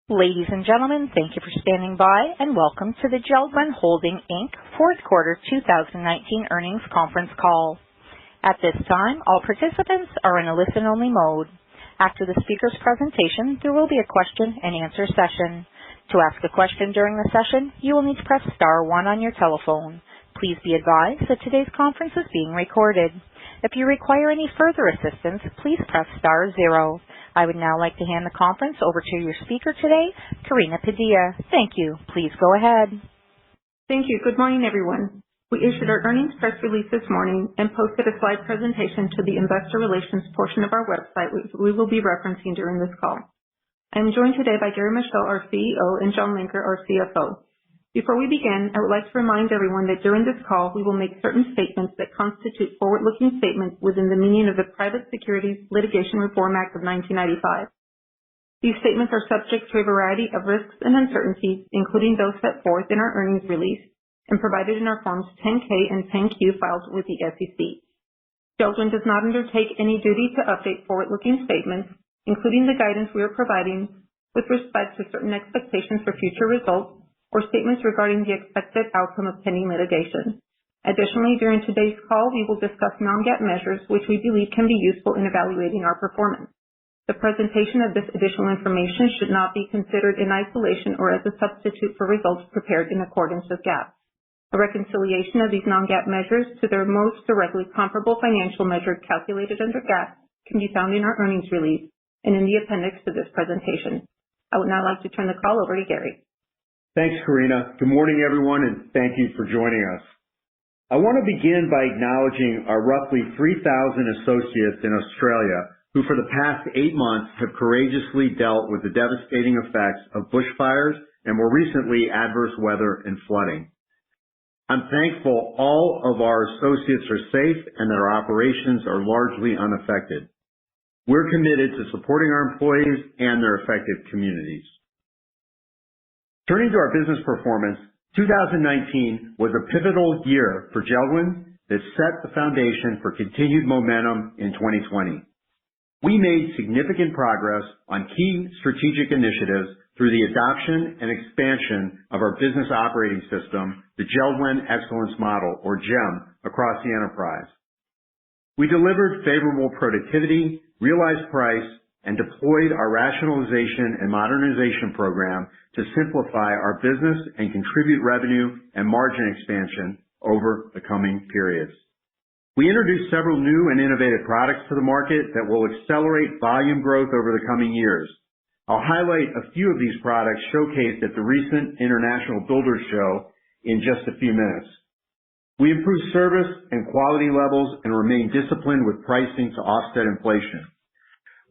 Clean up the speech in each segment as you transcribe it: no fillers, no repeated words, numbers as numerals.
Ladies and gentlemen, thank you for standing by and welcome to the WEN Holding Inc. Fourth Quarter 2019 Earnings Conference Call. At this time, all participants are in a listen-only mode. After the speaker's presentation, there will be a question-and-answer session. To ask a question during the session, you will need to press star 1 on your telephone. Please be advised that today's conference is being recorded. If you require any further assistance, please press star 0. I would now like to hand the conference over to your speaker today, Karina Padilla. Thank you. Please go ahead. Thank you. Good morning, everyone. We issued our earnings press release this morning and posted a slide presentation to the investor relations portion of our website, which we will be referencing during this call. I am joined today by Michel, our CEO, and John Linker, our CFO. Before we begin, I would like to remind everyone that during this call, we will make certain statements that constitute forward-looking statements within the meaning of the Private Securities Litigation Reform Act of 1995. These statements are subject to a variety of risks and uncertainties, including those set forth in our earnings release and provided in our Forms 10-K and 10-Q filed with the SEC. WEN does not undertake any duty to update forward-looking statements, including the guidance we are providing with respect to certain expectations for future results or statements regarding the expected outcome of pending litigation. Additionally, during today's call, we will discuss non-GAAP measures which we believe can be useful in evaluating our performance. The presentation of this additional information should not be considered in isolation or as a substitute for results prepared in accordance with GAAP. A reconciliation of these non-GAAP measures to their most directly comparable financial measure calculated under GAAP can be found in our earnings release and in the appendix to this presentation. I would now like to turn the call over to Gary. Thanks, Karina. Good morning, everyone, and thank you for joining us. I want to begin by acknowledging our roughly 3,000 associates in Australia who for the past 8 months have courageously dealt with the devastating effects of bushfires and more recently adverse weather and flooding. I'm thankful all of our associates are safe and that our operations are largely unaffected. We're committed to supporting our employees and their affected communities. Turning to our business performance, 2019 was a pivotal year for WEN that set the foundation for continued momentum in 2020. We made significant progress on key strategic initiatives through the adoption and expansion of our business operating system, the WEN Excellence Model, or GEM, across the enterprise. We delivered favorable productivity, realized price, and deployed our rationalization and modernization program to simplify our business and contribute revenue and margin expansion over the coming periods. We introduced several new and innovative products to the market that will accelerate volume growth over the coming years. I'll highlight a few of these products showcased at the recent International Builders Show in just a few minutes. We improved service and quality levels and remained disciplined with pricing to offset inflation.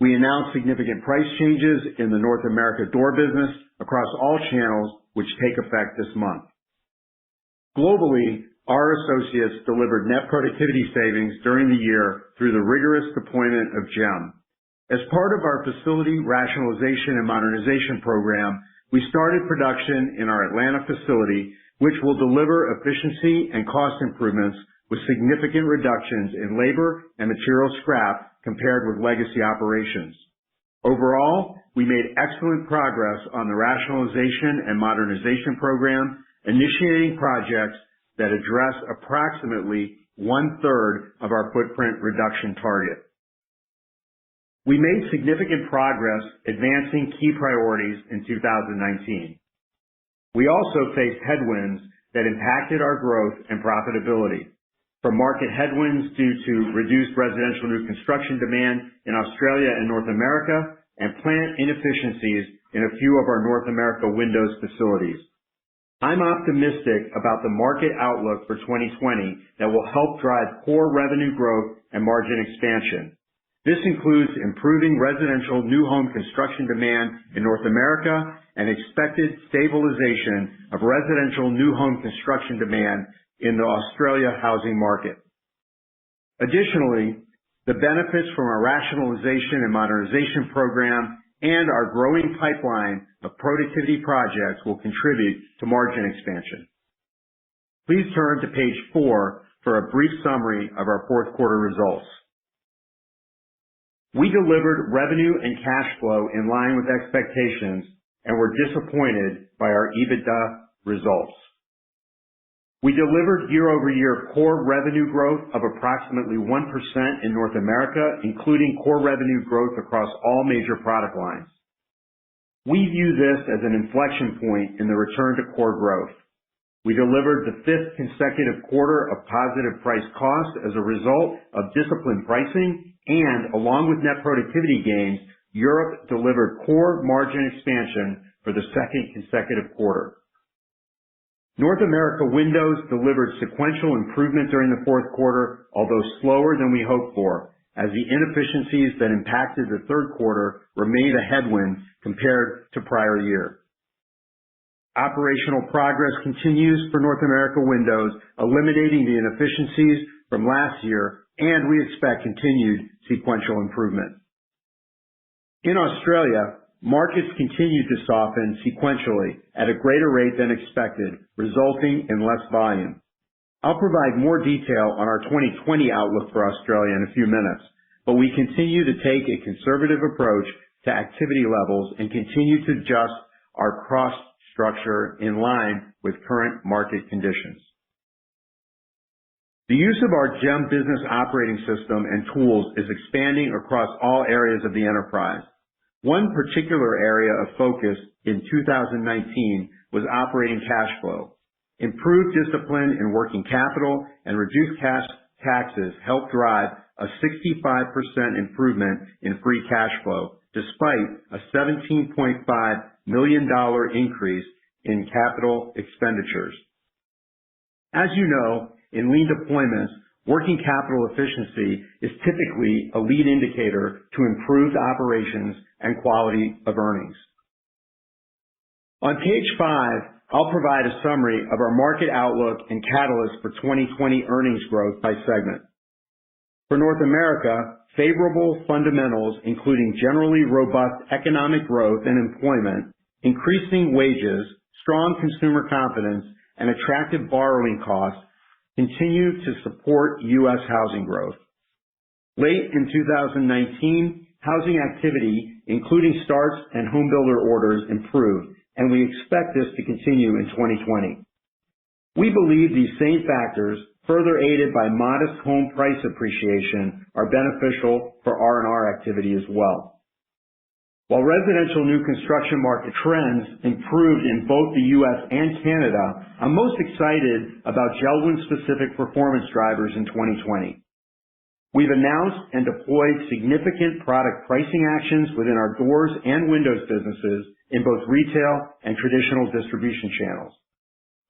We announced significant price changes in the North America door business across all channels, which take effect this month. Globally, our associates delivered net productivity savings during the year through the rigorous deployment of GEM. As part of our facility rationalization and modernization program, we started production in our Atlanta facility, which will deliver efficiency and cost improvements with significant reductions in labor and material scrap compared with legacy operations. Overall, we made excellent progress on the rationalization and modernization program, initiating projects that address approximately 1/3 of our footprint reduction target. We made significant progress advancing key priorities in 2019. We also faced headwinds that impacted our growth and profitability. From market headwinds due to reduced residential new construction demand in Australia and North America, and plant inefficiencies in a few of our North America windows facilities. I'm optimistic about the market outlook for 2020 that will help drive core revenue growth and margin expansion. This includes improving residential new home construction demand in North America and expected stabilization of residential new home construction demand in the Australia housing market. Additionally, the benefits from our rationalization and modernization program and our growing pipeline of productivity projects will contribute to margin expansion. Please turn to page 4 for a brief summary of our fourth quarter results. We delivered revenue and cash flow in line with expectations and were disappointed by our EBITDA results. We delivered year-over-year core revenue growth of approximately 1% in North America, including core revenue growth across all major product lines. We view this as an inflection point in the return to core growth. We delivered the 5th consecutive quarter of positive price cost as a result of disciplined pricing, and along with net productivity gains, Europe delivered core margin expansion for the 2nd consecutive quarter. North America Windows delivered sequential improvement during the 4th quarter, although slower than we hoped for, as the inefficiencies that impacted the 3rd quarter remained a headwind compared to prior year. Operational progress continues for North America Windows, eliminating the inefficiencies from last year, and we expect continued sequential improvement. In Australia, markets continued to soften sequentially at a greater rate than expected, resulting in less volume. I'll provide more detail on our 2020 outlook for Australia in a few minutes, but we continue to take a conservative approach to activity levels and continue to adjust our cost structure in line with current market conditions. The use of our JEM business operating system and tools is expanding across all areas of the enterprise. One particular area of focus in 2019 was operating cash flow. Improved discipline in working capital and reduced cash taxes helped drive a 65% improvement in free cash flow, despite a $17.5 million increase in capital expenditures. As you know, in lean deployments, working capital efficiency is typically a lead indicator to improved operations and quality of earnings. On page 5, I'll provide a summary of our market outlook and catalysts for 2020 earnings growth by segment. For North America, favorable fundamentals, including generally robust economic growth and employment, increasing wages, strong consumer confidence, and attractive borrowing costs, continue to support U.S. housing growth. Late in 2019, housing activity, including starts and home builder orders, improved, and we expect this to continue in 2020. We believe these same factors, further aided by modest home price appreciation, are beneficial for R&R activity as well. While residential new construction market trends improved in both the U.S. and Canada, I'm most excited about JELD-WEN specific performance drivers in 2020. We've announced and deployed significant product pricing actions within our doors and windows businesses in both retail and traditional distribution channels.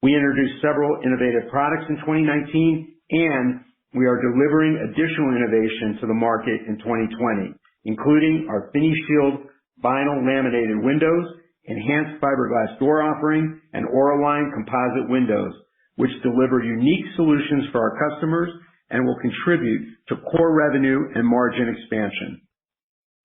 We introduced several innovative products in 2019, and we are delivering additional innovation to the market in 2020, including our FiniShield vinyl laminated windows, enhanced fiberglass door offering, and Auraline composite windows, which deliver unique solutions for our customers and will contribute to core revenue and margin expansion.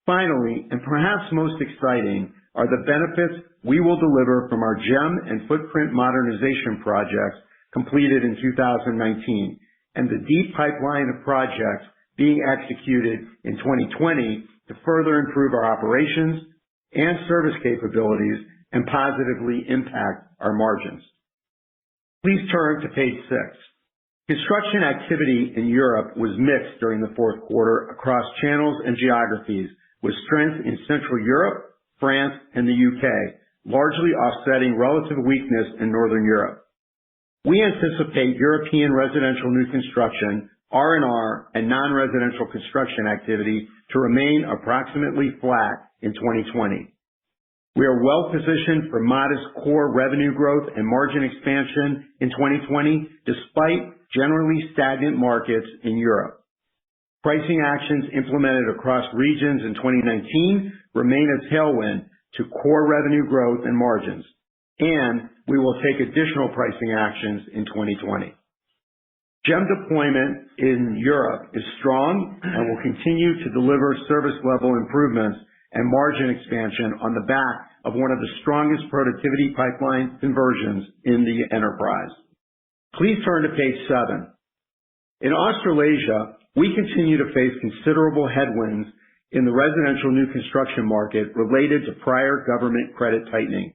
Finally, and perhaps most exciting, are the benefits we will deliver from our JEM and footprint modernization projects completed in 2019, and the deep pipeline of projects being executed in 2020 to further improve our operations and service capabilities and positively impact our margins. Please turn to page 6. Construction activity in Europe was mixed during the 4th quarter across channels and geographies, with strength in Central Europe, France, and the UK, largely offsetting relative weakness in Northern Europe. We anticipate European residential new construction, R&R, and non-residential construction activity to remain approximately flat in 2020. We are well positioned for modest core revenue growth and margin expansion in 2020, despite generally stagnant markets in Europe. Pricing actions implemented across regions in 2019 remain a tailwind to core revenue growth and margins, and we will take additional pricing actions in 2020. JEM deployment in Europe is strong and will continue to deliver service level improvements and margin expansion on the back of one of the strongest productivity pipeline conversions in the enterprise. Please turn to page 7. In Australasia, we continue to face considerable headwinds in the residential new construction market related to prior government credit tightening.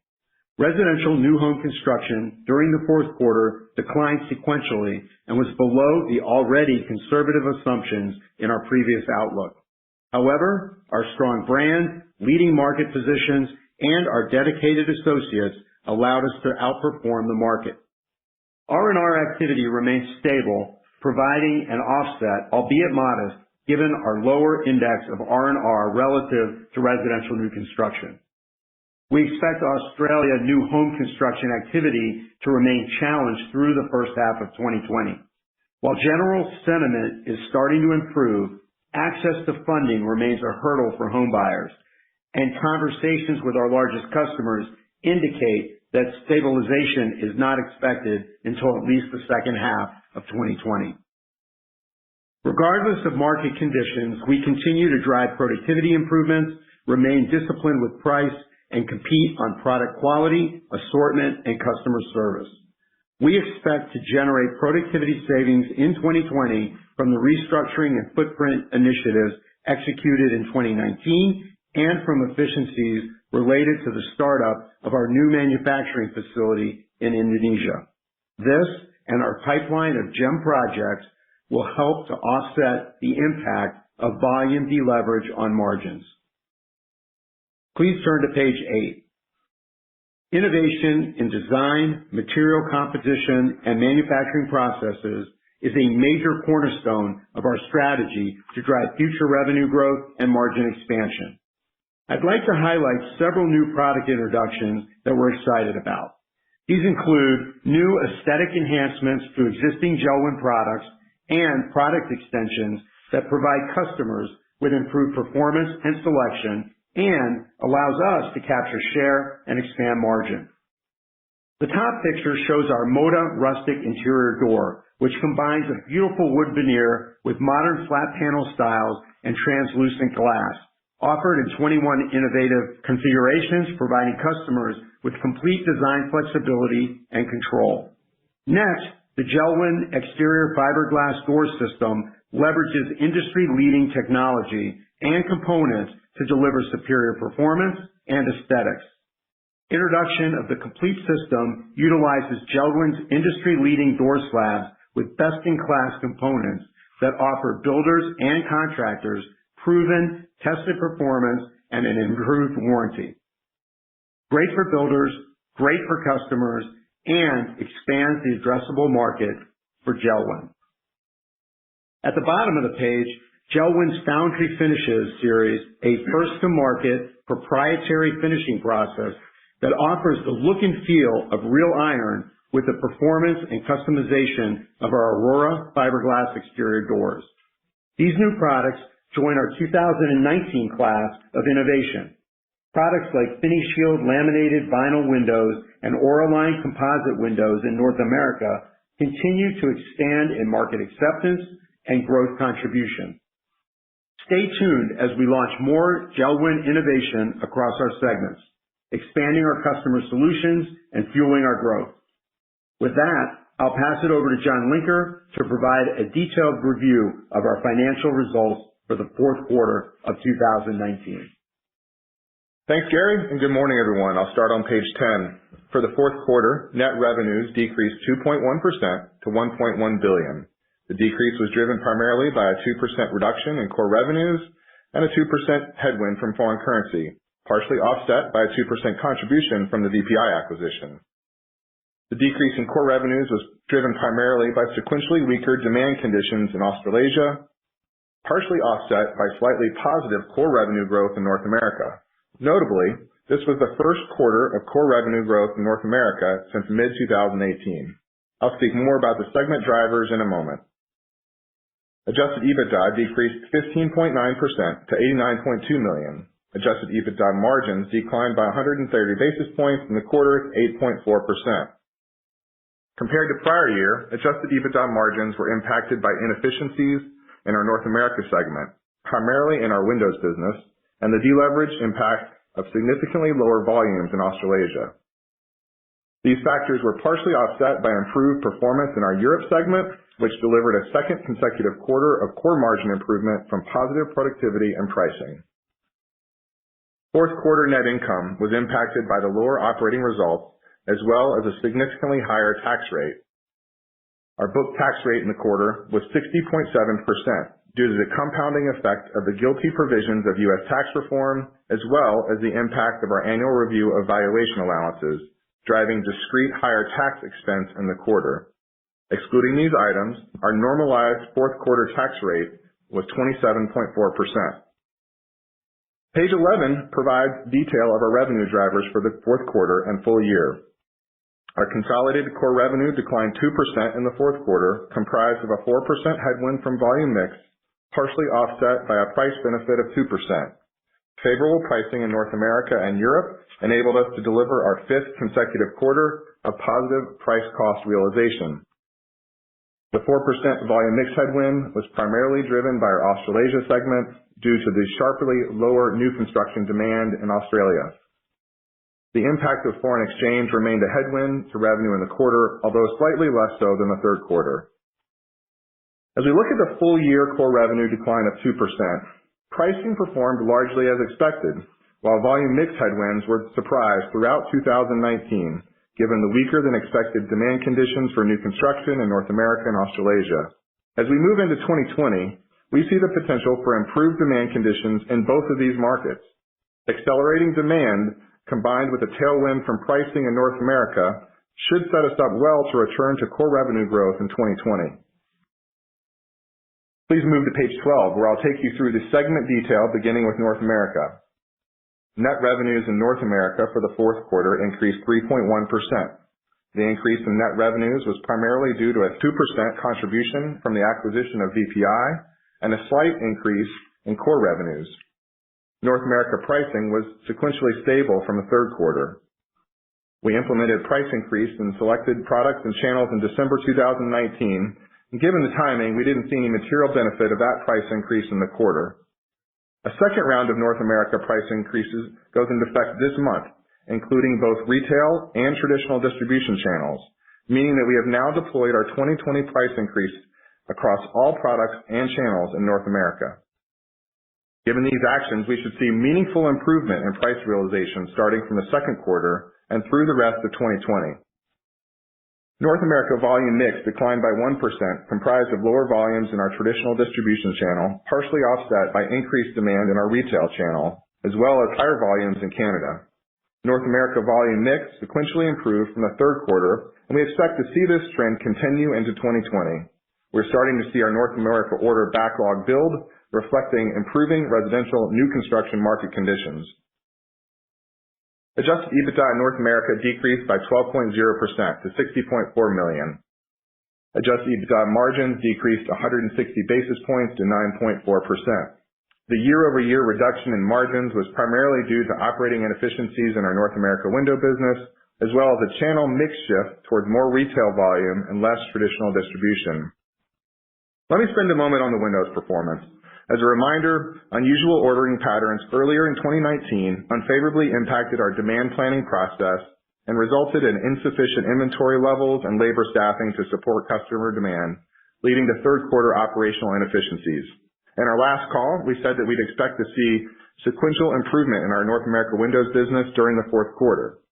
Residential new home construction during the fourth quarter declined sequentially and was below the already conservative assumptions in our previous outlook. However, our strong brand, leading market positions, and our dedicated associates allowed us to outperform the market. R&R activity remains stable, providing an offset, albeit modest, given our lower index of R&R relative to residential new construction. We expect Australia new home construction activity to remain challenged through the first half of 2020. While general sentiment is starting to improve, access to funding remains a hurdle for home buyers, and conversations with our largest customers indicate that stabilization is not expected until at least the second half of 2020. Regardless of market conditions, we continue to drive productivity improvements, remain disciplined with price, and compete on product quality, assortment, and customer service. We expect to generate productivity savings in 2020 from the restructuring and footprint initiatives executed in 2019 and from efficiencies related to the startup of our new manufacturing facility in Indonesia. This and our pipeline of GEM projects will help to offset the impact of volume deleverage on margins. Please turn to page 8. Innovation in design, material composition, and manufacturing processes is a major cornerstone of our strategy to drive future revenue growth and margin expansion. I'd like to highlight several new product introductions that we're excited about. These include new aesthetic enhancements to existing JELD-WEN products and product extensions that provide customers with improved performance and selection and allows us to capture share and expand margin. The top picture shows our Moda rustic interior door, which combines a beautiful wood veneer with modern flat panel styles and translucent glass, offered in 21 innovative configurations, providing customers with complete design flexibility and control. Next, the JELD-WEN exterior fiberglass door system leverages industry-leading technology and components to deliver superior performance and aesthetics. Introduction of the complete system utilizes JELD-WEN's industry-leading door slabs with best-in-class components that offer builders and contractors proven, tested performance and an improved warranty. Great for builders, great for customers, and expands the addressable market for JELD-WEN. At the bottom of the page, JELD-WEN's Foundry Finishes series, a first-to-market proprietary finishing process that offers the look and feel of real iron with the performance and customization of our Aurora fiberglass exterior doors. These new products join our 2019 class of innovation. Products like FiniShield laminated vinyl windows and Auraline composite windows in North America continue to expand in market acceptance and growth contribution. Stay tuned as we launch more JELD-WEN innovation across our segments, expanding our customer solutions and fueling our growth. With that, I'll pass it over to John Linker to provide a detailed review of our financial results for the fourth quarter of 2019. Thanks, Gary, and good morning, everyone. I'll start on page 10. For the fourth quarter, net revenues decreased 2.1% to $1.1 billion. The decrease was driven primarily by a 2% reduction in core revenues and a 2% headwind from foreign currency, partially offset by a 2% contribution from the VPI acquisition. The decrease in core revenues was driven primarily by sequentially weaker demand conditions in Australasia, partially offset by slightly positive core revenue growth in North America. Notably, this was the first quarter of core revenue growth in North America since mid-2018. I'll speak more about the segment drivers in a moment. Adjusted EBITDA decreased 15.9% to $89.2 million. Adjusted EBITDA margins declined by 130 basis points in the quarter to 8.4%. Compared to prior year, adjusted EBITDA margins were impacted by inefficiencies in our North America segment, primarily in our windows business, and the deleverage impact of significantly lower volumes in Australasia. These factors were partially offset by improved performance in our Europe segment, which delivered a second consecutive quarter of core margin improvement from positive productivity and pricing. Fourth quarter net income was impacted by the lower operating results as well as a significantly higher tax rate. Our book tax rate in the quarter was 60.7% due to the compounding effect of the GILTI provisions of U.S. tax reform as well as the impact of our annual review of valuation allowances, driving discrete higher tax expense in the quarter. Excluding these items, our normalized fourth quarter tax rate was 27.4%. Page 11 provides detail of our revenue drivers for the fourth quarter and full year. Our consolidated core revenue declined 2% in the fourth quarter, comprised of a 4% headwind from volume mix, partially offset by a price benefit of 2%. Favorable pricing in North America and Europe enabled us to deliver our fifth consecutive quarter of positive price-cost realization. The 4% volume mix headwind was primarily driven by our Australasia segment due to the sharply lower new construction demand in Australia. The impact of foreign exchange remained a headwind to revenue in the quarter, although slightly less so than the third quarter. As we look at the full year core revenue decline of 2%, pricing performed largely as expected, while volume mix headwinds were a surprise throughout 2019, given the weaker than expected demand conditions for new construction in North America and Australasia. As we move into 2020, we see the potential for improved demand conditions in both of these markets. Accelerating demand combined with a tailwind from pricing in North America should set us up well to return to core revenue growth in 2020. Please move to page 12, where I'll take you through the segment detail beginning with North America. Net revenues in North America for the fourth quarter increased 3.1%. The increase in net revenues was primarily due to a 2% contribution from the acquisition of VPI and a slight increase in core revenues. North America pricing was sequentially stable from the third quarter. We implemented price increase in selected products and channels in December 2019, and given the timing, we didn't see any material benefit of that price increase in the quarter. A second round of North America price increases goes into effect this month, including both retail and traditional distribution channels, meaning that we have now deployed our 2020 price increase across all products and channels in North America. Given these actions, we should see meaningful improvement in price realization starting from the second quarter and through the rest of 2020. North America volume mix declined by 1%, comprised of lower volumes in our traditional distribution channel, partially offset by increased demand in our retail channel, as well as higher volumes in Canada. North America volume mix sequentially improved from the third quarter, and we expect to see this trend continue into 2020. We're starting to see our North America order backlog build, reflecting improving residential new construction market conditions. Adjusted EBITDA in North America decreased by 12.0% to $60.4 million. Adjusted EBITDA margins decreased 160 basis points to 9.4%. The year-over-year reduction in margins was primarily due to operating inefficiencies in our North America window business, as well as a channel mix shift towards more retail volume and less traditional distribution. Let me spend a moment on the windows performance. As a reminder, unusual ordering patterns earlier in 2019 unfavorably impacted our demand planning process and resulted in insufficient inventory levels and labor staffing to support customer demand, leading to third quarter operational inefficiencies. In our last call, we said that we'd expect to see sequential improvement in our North America windows business during the fourth quarter.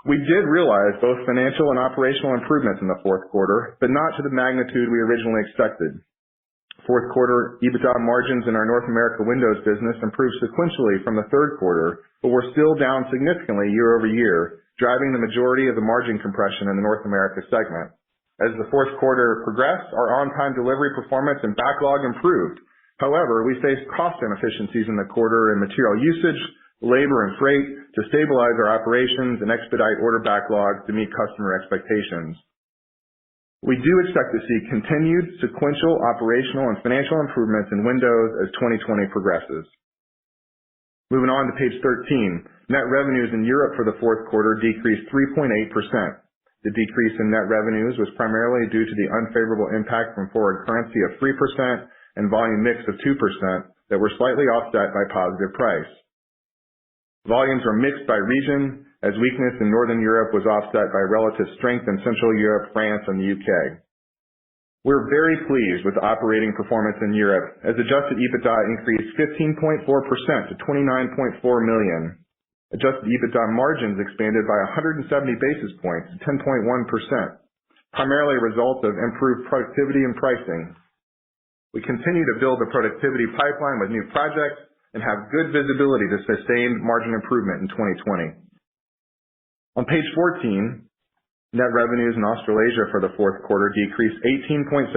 We did realize both financial and operational improvements in the fourth quarter, but not to the magnitude we originally expected. Fourth quarter EBITDA margins in our North America windows business improved sequentially from the third quarter, but were still down significantly year over year, driving the majority of the margin compression in the North America segment. As the fourth quarter progressed, our on-time delivery performance and backlog improved. However, we faced cost inefficiencies in the quarter in material usage, labor, and freight to stabilize our operations and expedite order backlog to meet customer expectations. We do expect to see continued sequential operational and financial improvements in windows as 2020 progresses. Moving on to page 13, net revenues in Europe for the fourth quarter decreased 3.8%. The decrease in net revenues was primarily due to the unfavorable impact from foreign currency of 3% and volume mix of 2% that were slightly offset by positive price. Volumes were mixed by region as weakness in Northern Europe was offset by relative strength in Central Europe, France, and the UK. We're very pleased with the operating performance in Europe, as adjusted EBITDA increased 15.4% to $29.4 million. Adjusted EBITDA margins expanded by 170 basis points to 10.1%, primarily a result of improved productivity and pricing. We continue to build the productivity pipeline with new projects and have good visibility to sustained margin improvement in 2020. On page 14, net revenues in Australasia for the fourth quarter decreased 18.7%.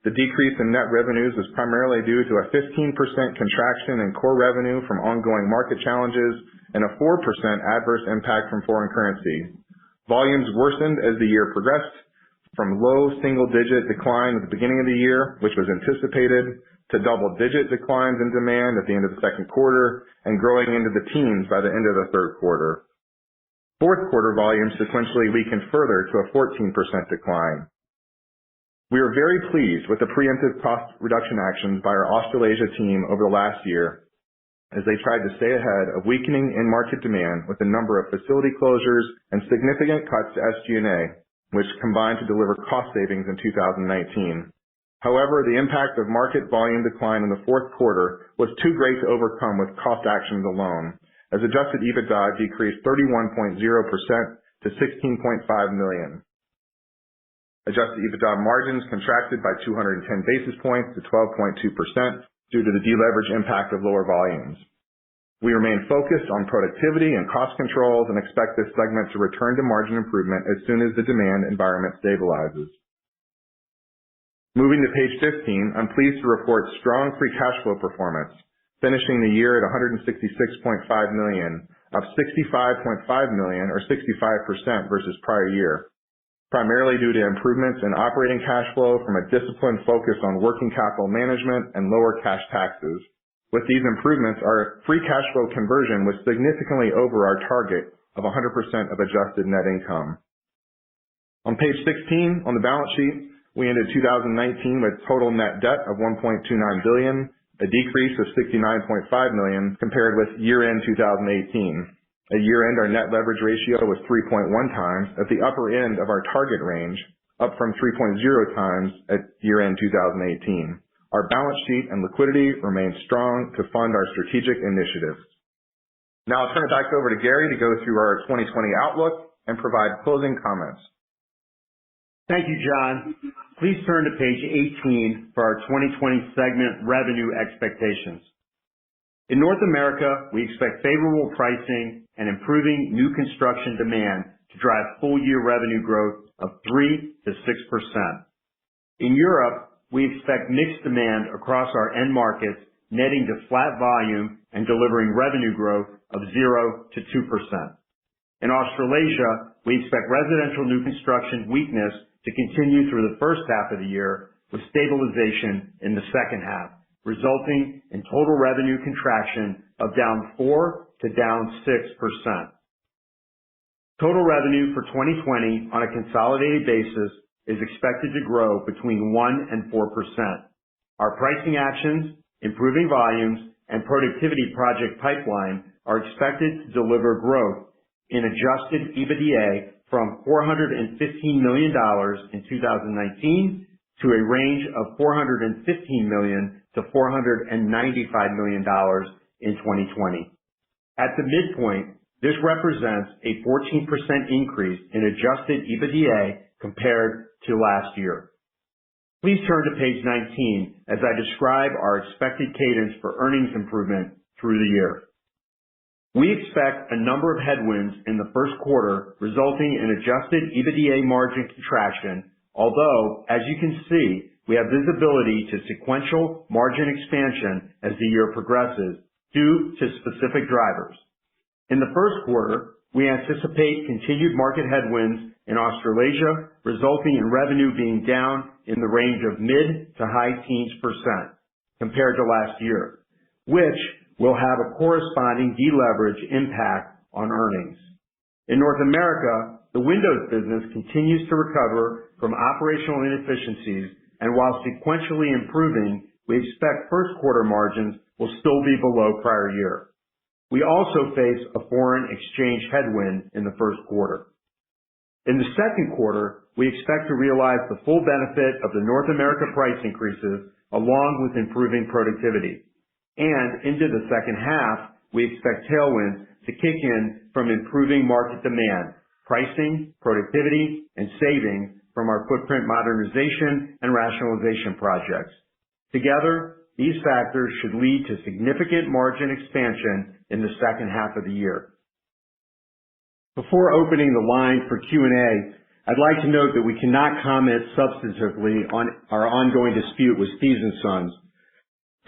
The decrease in net revenues was primarily due to a 15% contraction in core revenue from ongoing market challenges and a 4% adverse impact from foreign currency. Volumes worsened as the year progressed, from low single-digit decline at the beginning of the year, which was anticipated, to double-digit declines in demand at the end of the second quarter and growing into the teens by the end of the third quarter. Fourth quarter volumes sequentially weakened further to a 14% decline. We are very pleased with the preemptive cost reduction actions by our Australasia team over the last year, as they tried to stay ahead of weakening in-market demand with a number of facility closures and significant cuts to SG&A, which combined to deliver cost savings in 2019. However, the impact of market volume decline in the fourth quarter was too great to overcome with cost actions alone, as adjusted EBITDA decreased 31.0% to $16.5 million. Adjusted EBITDA margins contracted by 210 basis points to 12.2% due to the deleverage impact of lower volumes. We remain focused on productivity and cost controls and expect this segment to return to margin improvement as soon as the demand environment stabilizes. Moving to page 15, I'm pleased to report strong free cash flow performance, finishing the year at $166.5 million, up $65.5 million or 65% versus prior year, primarily due to improvements in operating cash flow from a disciplined focus on working capital management and lower cash taxes. With these improvements, our free cash flow conversion was significantly over our target of 100% of adjusted net income. On page 16, on the balance sheet, we ended 2019 with total net debt of $1.29 billion, a decrease of $69.5 million compared with year-end 2018. At year-end, our net leverage ratio was 3.1 times at the upper end of our target range, up from 3.0 times at year-end 2018. Our balance sheet and liquidity remain strong to fund our strategic initiatives. Now I'll turn it back over to Gary to go through our 2020 outlook and provide closing comments. Thank you, John. Please turn to page 18 for our 2020 segment revenue expectations. In North America, we expect favorable pricing and improving new construction demand to drive full-year revenue growth of 3 to 6%. In Europe, we expect mixed demand across our end markets, netting to flat volume and delivering revenue growth of 0 to 2%. In Australasia, we expect residential new construction weakness to continue through the first half of the year with stabilization in the second half, resulting in total revenue contraction of down 4 to down 6%. Total revenue for 2020 on a consolidated basis is expected to grow between 1 and 4%. Our pricing actions, improving volumes, and productivity project pipeline are expected to deliver growth in adjusted EBITDA from $415 million in 2019 to a range of $415 million to $495 million in 2020. At the midpoint, this represents a 14% increase in adjusted EBITDA compared to last year. Please turn to page 19 as I describe our expected cadence for earnings improvement through the year. We expect a number of headwinds in the first quarter, resulting in adjusted EBITDA margin contraction, although, as you can see, we have visibility to sequential margin expansion as the year progresses due to specific drivers. In the first quarter, we anticipate continued market headwinds in Australasia, resulting in revenue being down in the range of mid to high teens % compared to last year, which will have a corresponding deleverage impact on earnings. In North America, the windows business continues to recover from operational inefficiencies, and while sequentially improving, we expect first quarter margins will still be below prior year. We also face a foreign exchange headwind in the first quarter. In the second quarter, we expect to realize the full benefit of the North America price increases along with improving productivity. And into the second half, we expect tailwinds to kick in from improving market demand, pricing, productivity, and savings from our footprint modernization and rationalization projects. Together, these factors should lead to significant margin expansion in the second half of the year. Before opening the line for Q&A, I'd like to note that we cannot comment substantively on our ongoing dispute with Steves & Sons.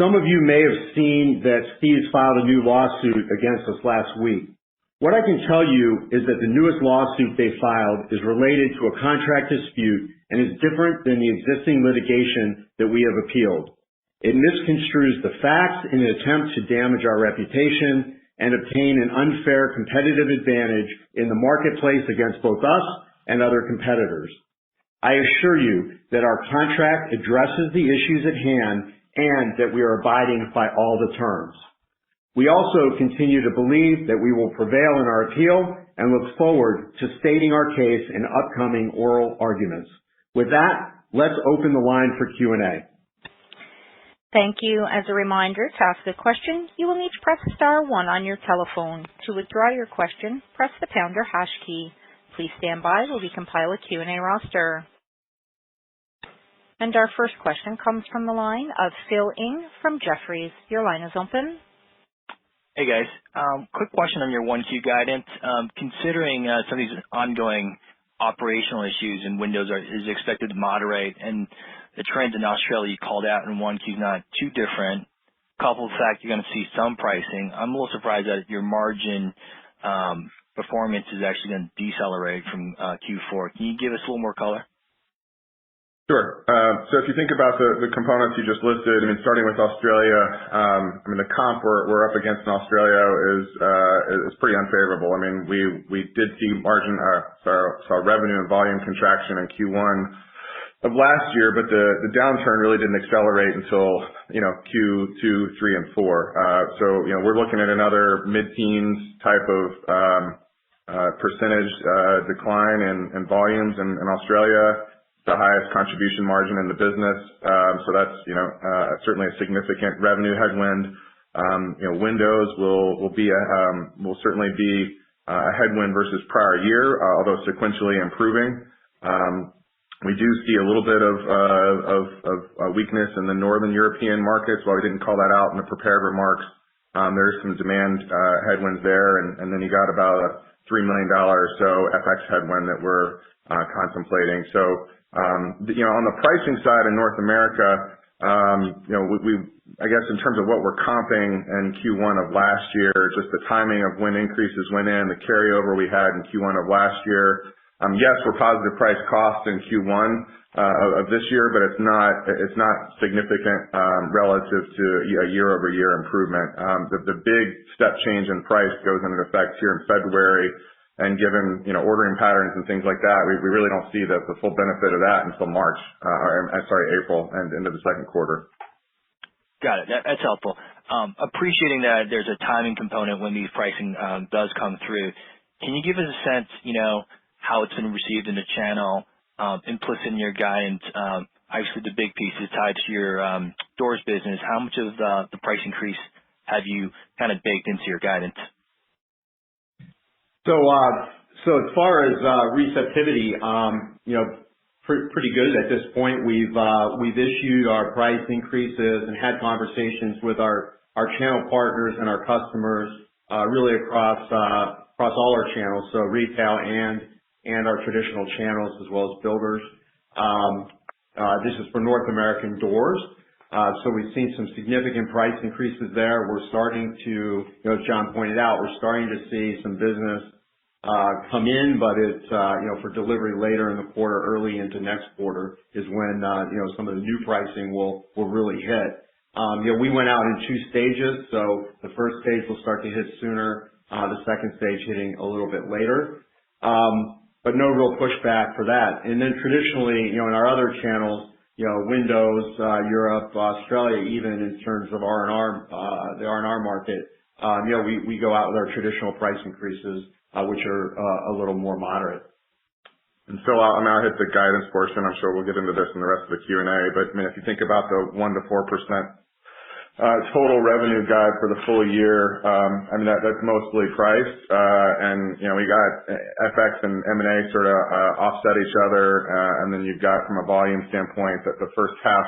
Some of you may have seen that Steves filed a new lawsuit against us last week. What I can tell you is that the newest lawsuit they filed is related to a contract dispute and is different than the existing litigation that we have appealed. It misconstrues the facts in an attempt to damage our reputation and obtain an unfair competitive advantage in the marketplace against both us and other competitors. I assure you that our contract addresses the issues at hand and that we are abiding by all the terms. We also continue to believe that we will prevail in our appeal and look forward to stating our case in upcoming oral arguments. With that, let's open the line for Q&A. Thank you. As a reminder, to ask a question, you will need to press *1 on your telephone. To withdraw your question, press the pound or hash key. Please stand by while we compile a Q&A roster. And our first question comes from the line of Phil Ng from Jefferies. Your line is open. Hey guys, quick question on your 1Q guidance. Considering some of these ongoing operational issues in Windows is expected to moderate, and the trends in Australia you called out in 1Q is not too different, coupled with the fact you're going to see some pricing, I'm a little surprised that your margin performance is actually going to decelerate from Q4. Can you give us a little more color? Sure. So if you think about the components you just listed, I mean, starting with Australia, the comp we're up against in Australia is pretty unfavorable. I mean, we did see saw revenue and volume contraction in Q1 of last year, but the downturn really didn't accelerate until, Q2, 3, and 4. So, we're looking at another mid-teens type of percentage decline in volumes in Australia. The highest contribution margin in the business. So that's, certainly a significant revenue headwind. Windows will certainly be a headwind versus prior year, although sequentially improving. We do see a little bit of weakness in the Northern European markets. While we didn't call that out in the prepared remarks, there's some demand headwinds there, and then you got about a $3 million or so FX headwind that we're contemplating. So on the pricing side in North America, I guess in terms of what we're comping in Q1 of last year, just the timing of when increases went in, the carryover we had in Q1 of last year. Yes, we're positive price cost in Q1 of this year, but it's not significant relative to a year-over-year improvement. The big step change in price goes into effect here in February. And given, ordering patterns and things like that, we really don't see the full benefit of that until April and into the second quarter. Got it. That's helpful. Appreciating that there's a timing component when these pricing does come through. Can you give us a sense, how it's been received in the channel, implicit in your guidance? Obviously, the big piece is tied to your doors business. How much of the price increase have you kind of baked into your guidance? So as far as receptivity, pretty good at this point. We've issued our price increases and had conversations with our channel partners and our customers, really across all our channels, so retail and our traditional channels as well as builders. This is for North American doors. So we've seen some significant price increases there. We're starting to, as John pointed out, we're starting to see some business come in, but it's, for delivery later in the quarter, early into next quarter is when, some of the new pricing will really hit. We went out in 2 stages. So the first stage will start to hit sooner, the second stage hitting a little bit later. But no real pushback for that. And then traditionally, in our other channels, Windows, Europe, Australia, even in terms of R&R, the R&R market, we go out with our traditional price increases, which are a little more moderate. And so I'll now hit the guidance portion. I'm sure we'll get into this in the rest of the Q&A, but if you think about the 1 to 4% total revenue guide for the full year, that's mostly price, and we got FX and M&A sort of offset each other, and then you've got from a volume standpoint that the first half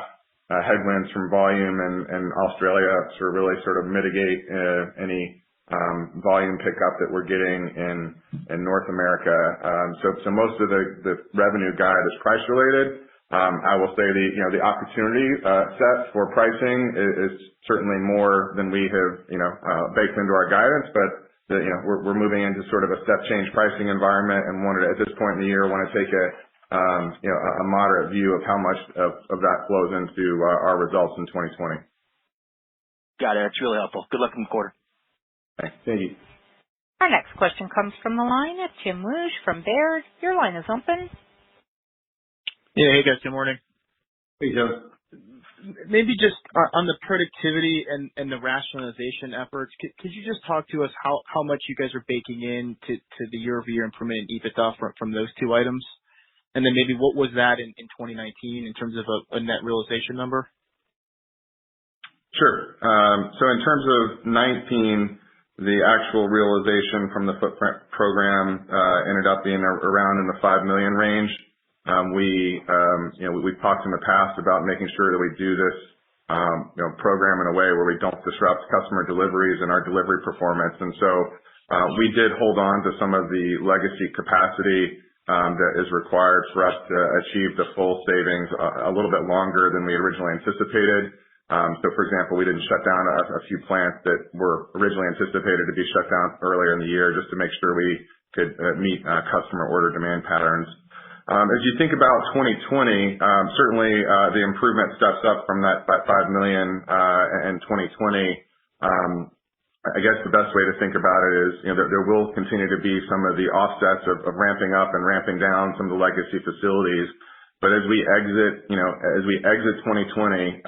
headwinds from volume and Australia really mitigate any volume pickup that we're getting in North America. So most of the revenue guide is price related. I will say the opportunity set for pricing is certainly more than we have baked into our guidance, but we're moving into sort of a step change pricing environment and wanted at this point in the year to take a moderate view of how much of that flows into our results in 2020. Got it. That's really helpful. Good luck in the quarter. Thanks. Thank you. Our next question comes from the line of Tim Wojs from Baird. Your line is open. Yeah, hey guys, good morning. Hey, Joe. Maybe just on the productivity and the rationalization efforts, could you just talk to us how much you guys are baking in to the year-over-year improvement in EBITDA from those two items? And then maybe what was that in 2019 in terms of a net realization number? Sure. So in terms of 19, the actual realization from the footprint program ended up being around in the $5 million range. We've talked in the past about making sure that we do this program in a way where we don't disrupt customer deliveries and our delivery performance. And so we did hold on to some of the legacy capacity that is required for us to achieve the full savings a little bit longer than we originally anticipated. So for example, we didn't shut down a few plants that were originally anticipated to be shut down earlier in the year just to make sure we could meet customer order demand patterns. As you think about 2020, certainly the improvement steps up from that $5 million in 2020. I guess the best way to think about it is, there will continue to be some of the offsets of ramping up and ramping down some of the legacy facilities. But as we exit 2020,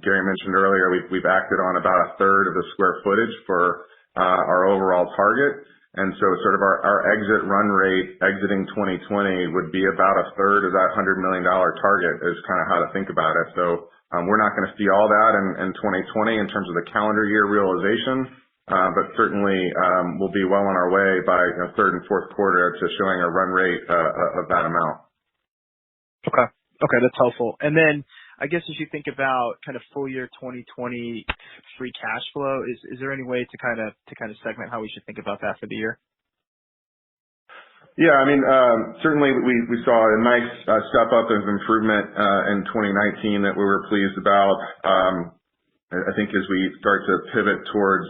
Gary mentioned earlier, we've acted on about a third of the square footage for our overall target. And so sort of our exit run rate exiting 2020 would be about a third of that $100 million target is kind of how to think about it. So we're not going to see all that in 2020 in terms of the calendar year realization, but certainly we'll be well on our way by third and fourth quarter to showing a run rate of that amount. Okay, that's helpful. And then I guess as you think about kind of full year 2020 free cash flow, is there any way to kind of segment how we should think about that for the year? Yeah, certainly we saw a nice step up of improvement in 2019 that we were pleased about. I think as we start to pivot towards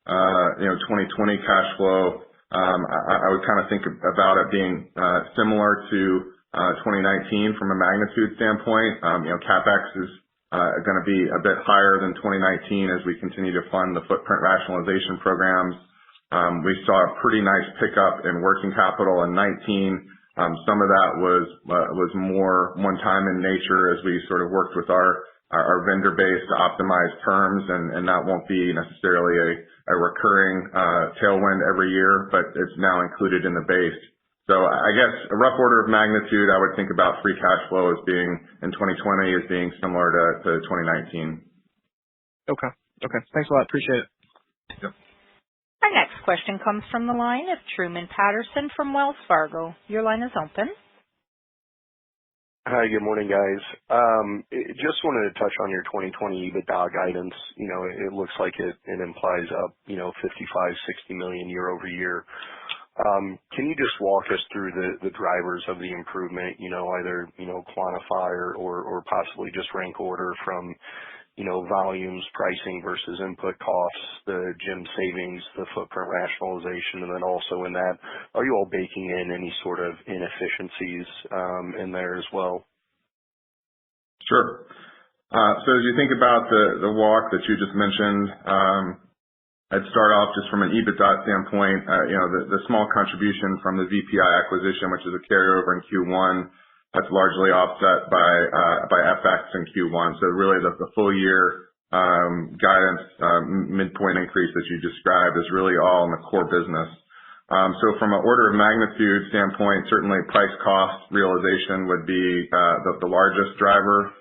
2020 cash flow, I would kind of think about it being similar to 2019 from a magnitude standpoint. CapEx is going to be a bit higher than 2019 as we continue to fund the footprint rationalization programs. We saw a pretty nice pickup in working capital in 19. Some of that was more one time in nature as we sort of worked with our vendor base to optimize terms, and that won't be necessarily a recurring tailwind every year, but it's now included in the base. So I guess a rough order of magnitude, I would think about free cash flow as being in 2020 as being similar to 2019. Okay. Thanks a lot. Appreciate it. Yep. Our next question comes from the line of Truman Patterson from Wells Fargo. Your line is open. Hi, good morning, guys. Just wanted to touch on your 2020 EBITDA guidance. It looks like it implies up, $55-60 million year over year. Can you just walk us through the drivers of the improvement, either, quantify or possibly just rank order from, volumes, pricing versus input costs, the gym savings, the footprint rationalization, and then also in that, are you all baking in any sort of inefficiencies in there as well? Sure. So as you think about the walk that you just mentioned, I'd start off just from an EBITDA standpoint. The small contribution from the VPI acquisition, which is a carryover in Q1, that's largely offset by FX in Q1. So really the full year guidance midpoint increase that you described is really all in the core business. So from an order of magnitude standpoint, certainly price cost realization would be the largest driver.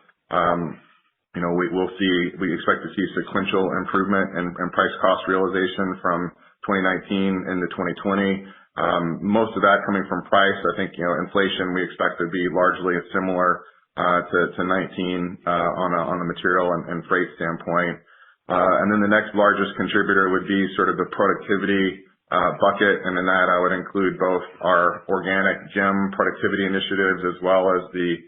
We expect to see sequential improvement in price cost realization from 2019 into 2020. Most of that coming from price. I think, inflation we expect to be largely similar to 19 on a material and freight standpoint. And then the next largest contributor would be sort of the productivity bucket, and in that I would include both our organic GEM productivity initiatives as well as the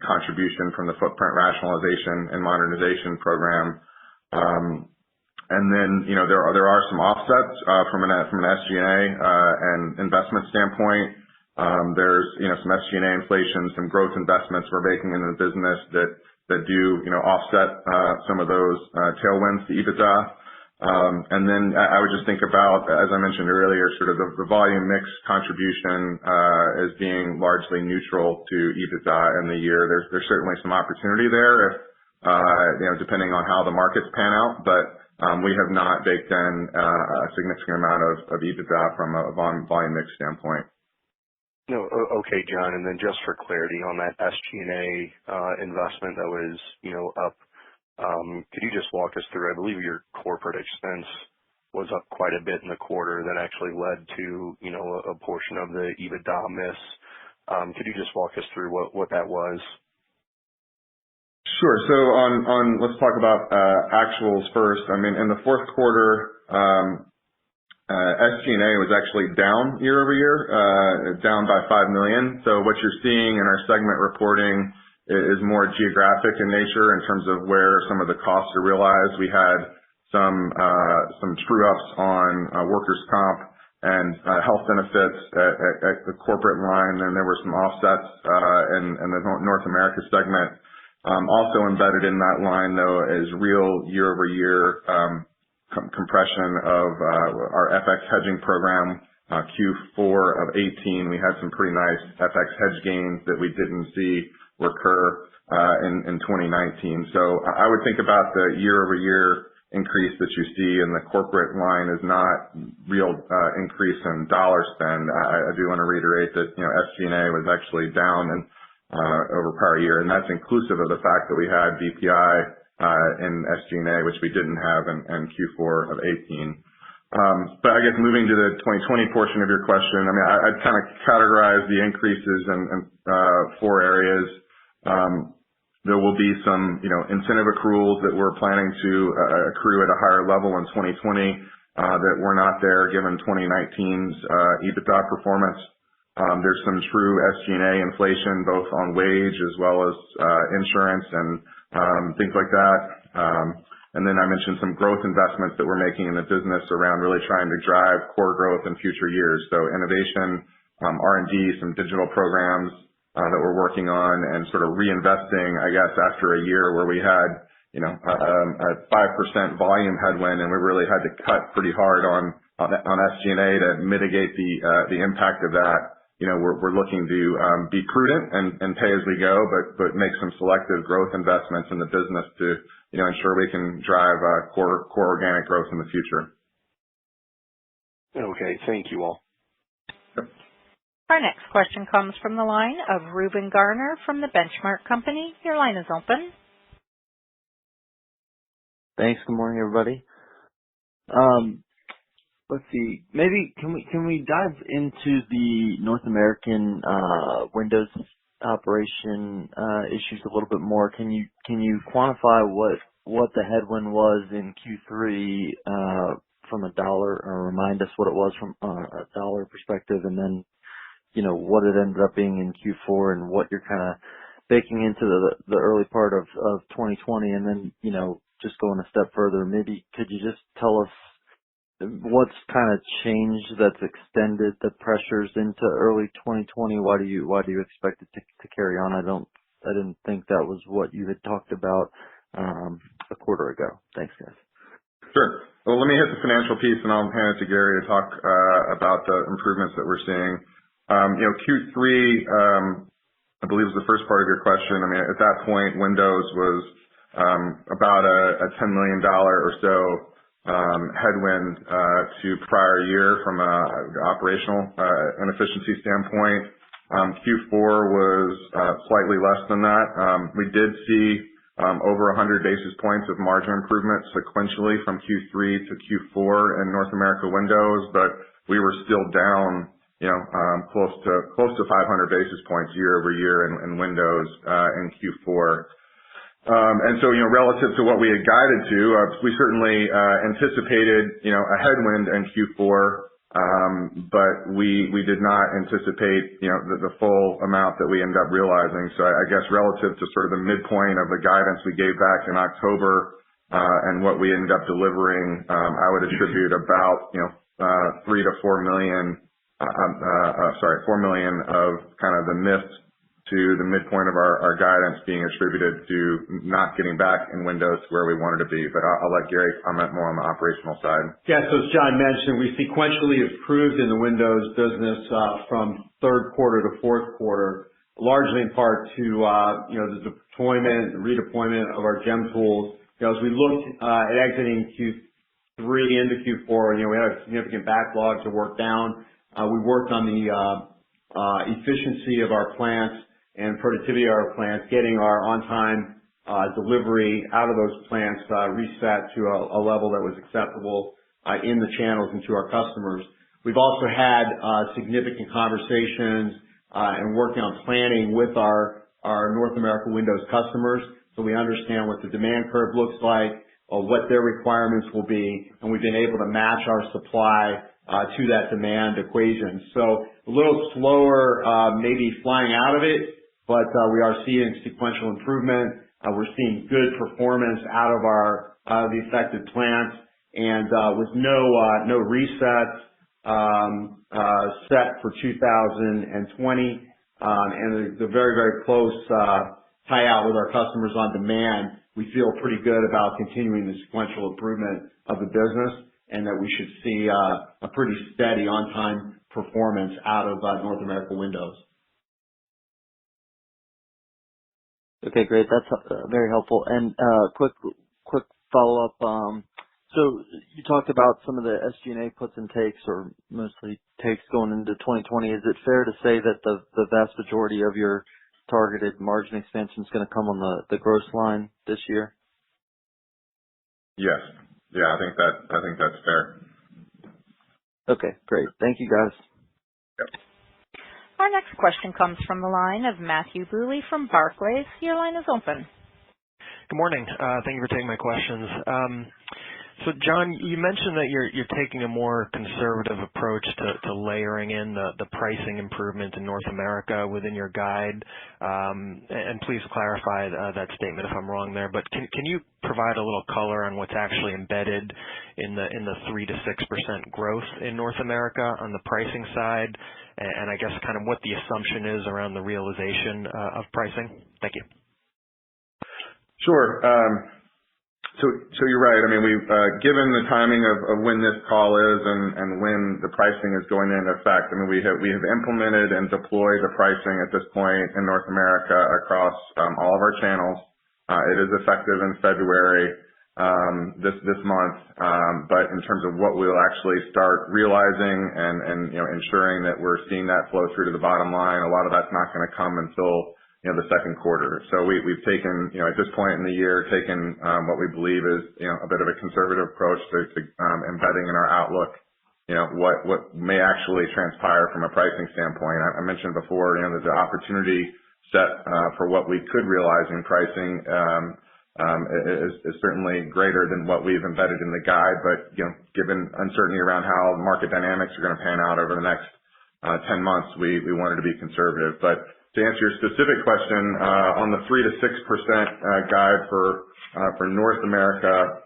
contribution from the footprint rationalization and modernization program. And then, there are some offsets from an SG&A and investment standpoint. There's some SG&A inflation, some growth investments we're making into the business that do offset some of those tailwinds to EBITDA. And then I would just think about, as I mentioned earlier, sort of the volume mix contribution as being largely neutral to EBITDA in the year. There's certainly some opportunity there if depending on how the markets pan out, but we have not baked in a significant amount of EBITDA from a volume mix standpoint. No, okay, John. And then just for clarity on that SG&A investment that was up. Could you just walk us through, I believe your corporate expense was up quite a bit in the quarter that actually led to, a portion of the EBITDA miss. Could you just walk us through what that was? Sure. So let's talk about actuals first. I mean, in the fourth quarter, SG&A was actually down year over year, down by $5 million. So what you're seeing in our segment reporting is more geographic in nature in terms of where some of the costs are realized. We had some true-ups on workers' comp and health benefits at the corporate line, and there were some offsets in the North America segment. Also embedded in that line, though, is real year-over-year compression of our FX hedging program. Q4 of 18, we had some pretty nice FX hedge gains that we didn't see recur in 2019. So I would think about the year-over-year increase that you see in the corporate line is not real increase in dollar spend. I do want to reiterate that SG&A was actually down over prior year, and that's inclusive of the fact that we had BPI in SG&A, which we didn't have in Q4 of 18. But I guess moving to the 2020 portion of your question, I mean, I'd kind of categorize the increases in 4 areas. There will be some, incentive accruals that we're planning to accrue at a higher level in 2020 that were not there given 2019's EBITDA performance. There's some true SG&A inflation, both on wage as well as insurance and things like that. And then I mentioned some growth investments that we're making in the business around really trying to drive core growth in future years. So innovation, R&D, some digital programs that we're working on, and sort of reinvesting, I guess, after a year where we had, a 5% volume headwind, and we really had to cut pretty hard on SG&A to mitigate the impact of that. We're looking to be prudent and pay as we go, but make some selective growth investments in the business to ensure we can drive core organic growth in the future. Okay, thank you all. Our next question comes from the line of Reuben Garner from the Benchmark Company. Your line is open. Thanks. Good morning, everybody. Let's see. Maybe can we dive into the North American Windows operation issues a little bit more? Can you quantify what the headwind was in Q3 from a dollar, or remind us what it was from a dollar perspective, and then what it ended up being in Q4 and what you're kind of baking into the early part of 2020, and then just going a step further, maybe could you just tell us what's kind of changed that's extended the pressures into early 2020? Why do you expect it to carry on? I didn't think that was what you had talked about a quarter ago. Thanks, guys. Sure. Well, let me hit the financial piece, and I'll hand it to Gary to talk about the improvements that we're seeing. Q3, I believe, was the first part of your question. I mean, at that point, Windows was about a $10 million or so headwind to prior year from an operational inefficiency standpoint. Q4 was slightly less than that. We did see over 100 basis points of margin improvement sequentially from Q3 to Q4 in North America Windows, but we were still down, close to 500 basis points year over year in Windows in Q4. And so, relative to what we had guided to, we certainly anticipated, a headwind in Q4, but we did not anticipate, the full amount that we ended up realizing. So I guess relative to sort of the midpoint of the guidance we gave back in October, and what we ended up delivering, I would attribute about, $3 to $4 million, $4 million of kind of the miss to the midpoint of our guidance being attributed to not getting back in Windows to where we wanted to be. But I'll let Gary comment more on the operational side. Yeah, so as John mentioned, we sequentially improved in the Windows business from third quarter to fourth quarter, largely in part to the deployment and redeployment of our GEM tools. As we looked at exiting Q3 into Q4, we had a significant backlog to work down. We worked on the efficiency of our plants and productivity of our plants, getting our on-time delivery out of those plants reset to a level that was acceptable in the channels and to our customers. We've also had significant conversations and working on planning with our North America Windows customers, so we understand what the demand curve looks like, or what their requirements will be, and we've been able to match our supply to that demand equation. So a little slower, maybe flying out of it, but we are seeing sequential improvement. We're seeing good performance out of the affected plants, and with no resets set for 2020, and the very, very close tie out with our customers on demand, we feel pretty good about continuing the sequential improvement of the business, and that we should see a pretty steady on-time performance out of North America Windows. Okay, great. That's very helpful. And quick follow-up. So you talked about some of the SG&A puts and takes, or mostly takes, going into 2020. Is it fair to say that the vast majority of your targeted margin expansion is going to come on the gross line this year? Yes. Yeah, I think that's fair. Okay, great. Thank you, guys. Yep. Our next question comes from the line of Matthew Bouley from Barclays. Your line is open. Good morning. Thank you for taking my questions. So, John, you mentioned that you're taking a more conservative approach to layering in the pricing improvement in North America within your guide. And please clarify that statement if I'm wrong there. But can you provide a little color on what's actually embedded in the 3 to 6% growth in North America on the pricing side, and I guess kind of what the assumption is around the realization of pricing? Thank you. Sure. So you're right. I mean, we've given the timing of when this call is and when the pricing is going into effect. I mean, we have implemented and deployed the pricing at this point in North America across all of our channels. It is effective in February this month. But in terms of what we'll actually start realizing and ensuring that we're seeing that flow through to the bottom line, a lot of that's not going to come until the second quarter. So we've taken, at this point in the year, what we believe is, a bit of a conservative approach to embedding in our outlook, what may actually transpire from a pricing standpoint. I mentioned before, that the opportunity set for what we could realize in pricing is certainly greater than what we've embedded in the guide. But, given uncertainty around how market dynamics are going to pan out over the next 10 months, we wanted to be conservative. But to answer your specific question, on the 3 to 6% guide for North America,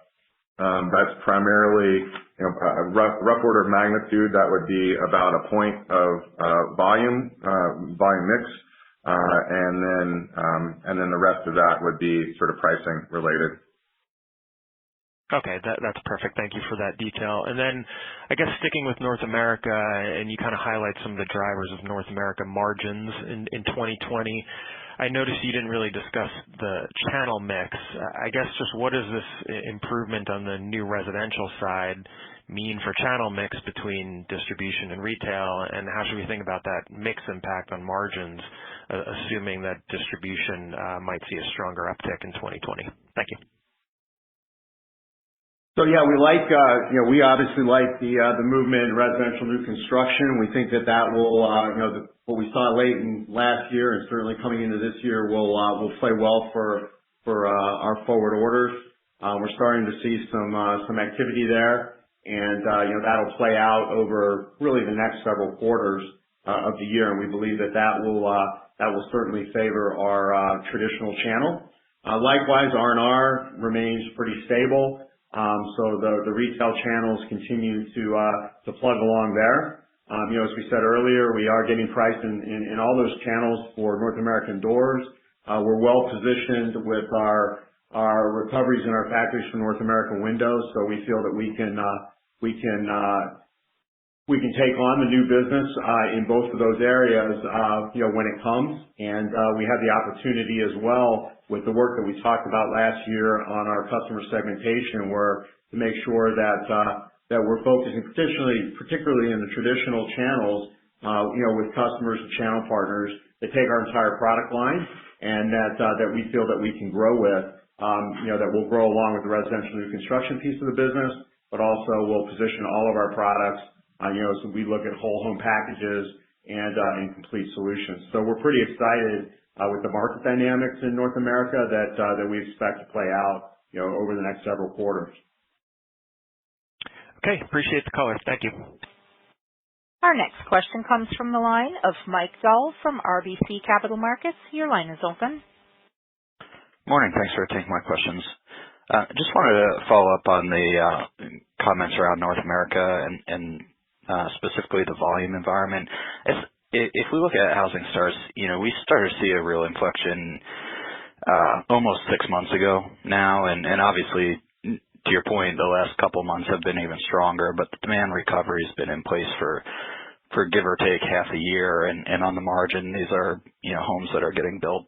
that's primarily, a rough order of magnitude. That would be about a point of volume mix, and then the rest of that would be sort of pricing related. Okay, that's perfect. Thank you for that detail. And then, I guess sticking with North America, and you kind of highlight some of the drivers of North America margins in 2020. I noticed you didn't really discuss the channel mix. I guess just what does this improvement on the new residential side mean for channel mix between distribution and retail, and how should we think about that mix impact on margins, assuming that distribution might see a stronger uptick in 2020? Thank you. So yeah, we like, we obviously like the movement in residential new construction. We think that will, what we saw late in last year and certainly coming into this year will play well for our forward orders. We're starting to see some activity there, and that'll play out over really the next several quarters of the year, and we believe that will certainly favor our traditional channel. Likewise, R&R remains pretty stable. So the retail channels continue to plug along there. As we said earlier, we are getting price in all those channels for North American doors. We're well positioned with our recoveries in our factories for North American windows, so we feel that we can take on the new business in both of those areas, when it comes. And we have the opportunity as well with the work that we talked about last year on our customer segmentation, where to make sure that we're focusing particularly in the traditional channels, with customers and channel partners that take our entire product line, and that we feel that we can grow with, that will grow along with the residential new construction piece of the business, but also will position all of our products, so we look at whole home packages and complete solutions. So we're pretty excited with the market dynamics in North America that we expect to play out, over the next several quarters. Okay, appreciate the color. Thank you. Our next question comes from the line of Mike Dahl from RBC Capital Markets. Your line is open. Morning. Thanks for taking my questions. Just wanted to follow up on the comments around North America and specifically the volume environment. If we look at housing starts, we started to see a real inflection almost 6 months ago now, and obviously, to your point, the last couple of months have been even stronger, but the demand recovery has been in place for give or take half a year, and on the margin, these are homes that are getting built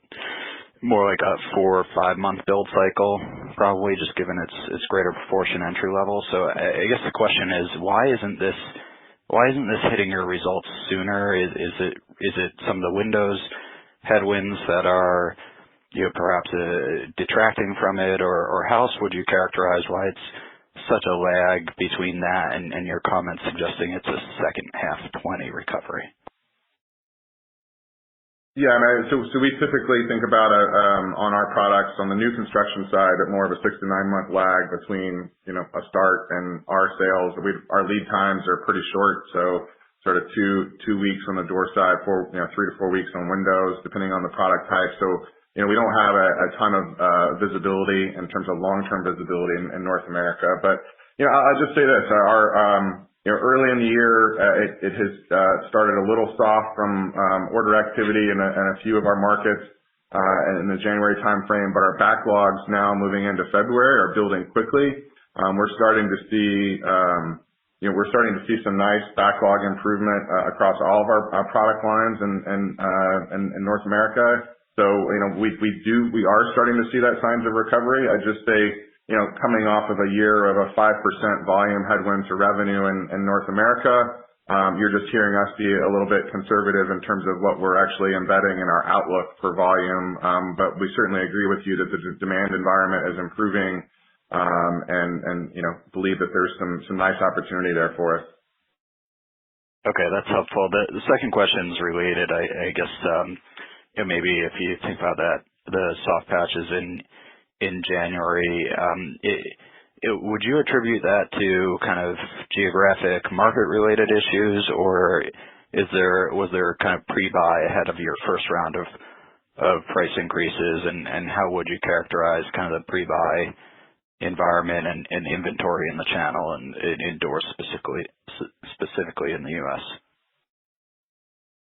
more like a 4 or 5 month build cycle, probably, just given its greater proportion entry level. So I guess the question is, why isn't this hitting your results sooner? Is it some of the Windows headwinds that are perhaps detracting from it, or how else would you characterize why it's such a lag between that and your comments suggesting it's a second half 20 recovery? Yeah, so we typically think about on our products on the new construction side at more of a 6 to 9 month lag between a start and our sales. Our lead times are pretty short, so sort of two weeks on the door side, 3 to 4 weeks on windows, depending on the product type. So we don't have a ton of visibility in terms of long-term visibility in North America. But I'll just say this: early in the year, it has started a little soft from order activity in a few of our markets in the January timeframe, but our backlogs now moving into February are building quickly. We're starting to see some nice backlog improvement across all of our product lines in North America. So we are starting to see that signs of recovery. I just say, coming off of a year of a 5% volume headwind to revenue in North America, you're just hearing us be a little bit conservative in terms of what we're actually embedding in our outlook for volume. But we certainly agree with you that the demand environment is improving, and believe that there's some nice opportunity there for us. Okay, that's helpful. The second question is related. I guess maybe if you think about that, the soft patches in January, would you attribute that to kind of geographic market-related issues, or was there kind of pre-buy ahead of your first round of price increases, and how would you characterize kind of the pre-buy environment and inventory in the channel and indoors specifically in the U.S.?